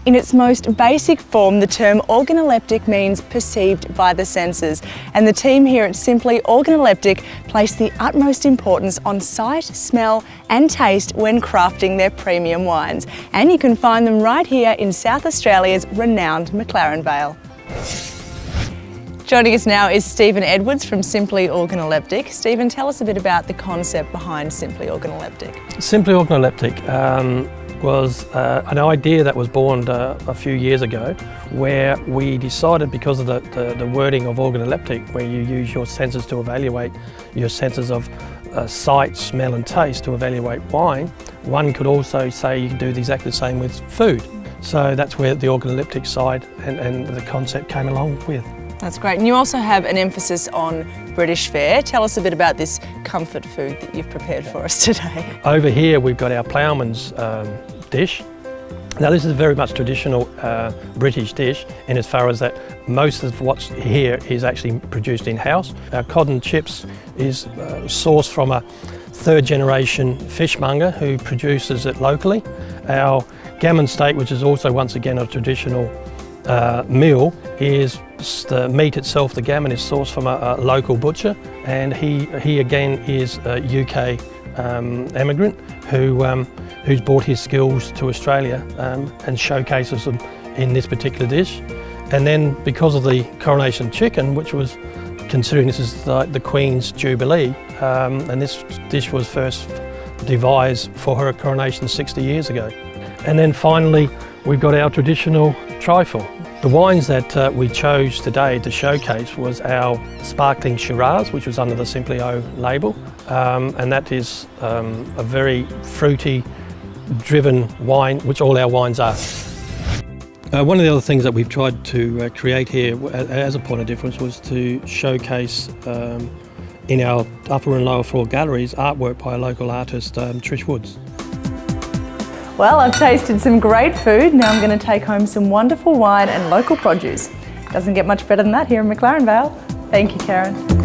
In its most basic form, the term organoleptic means perceived by the senses, and the team here at Simply Organoleptic place the utmost importance on sight, smell and taste when crafting their premium wines. And you can find them right here in South Australia's renowned McLaren Vale. Joining us now is Stephen Edwards from Simply Organoleptic. Stephen, tell us a bit about the concept behind Simply Organoleptic. Simply Organoleptic was an idea that was born a few years ago, where we decided, because of the wording of organoleptic, where you use your senses to evaluate, your senses of sight, smell and taste to evaluate wine, one could also say you can do exactly the same with food. So that's where the organoleptic side and the concept came along with. That's great. And you also have an emphasis on British fare. Tell us a bit about this comfort food that you've prepared for us today. Over here we've got our ploughman's dish. Now this is a very much traditional British dish, in as far as that most of what's here is actually produced in-house. Our cod and chips is sourced from a third-generation fishmonger who produces it locally. Our gammon steak, which is also once again a traditional meal, is the meat itself, the gammon, is sourced from a local butcher, and he again is a UK emigrant who's brought his skills to Australia and showcases them in this particular dish. And then because of the coronation chicken, which was, considering this is the Queen's Jubilee, and this dish was first devised for her coronation 60 years ago. And then finally we've got our traditional trifle. The wines that we chose today to showcase was our sparkling Shiraz, which was under the Simply O label, and that is a very fruity driven wine, which all our wines are. One of the other things that we've tried to create here as a point of difference was to showcase in our upper and lower floor galleries artwork by a local artist, Trish Woods. Well, I've tasted some great food. Now I'm going to take home some wonderful wine and local produce. Doesn't get much better than that here in McLaren Vale. Thank you, Karen.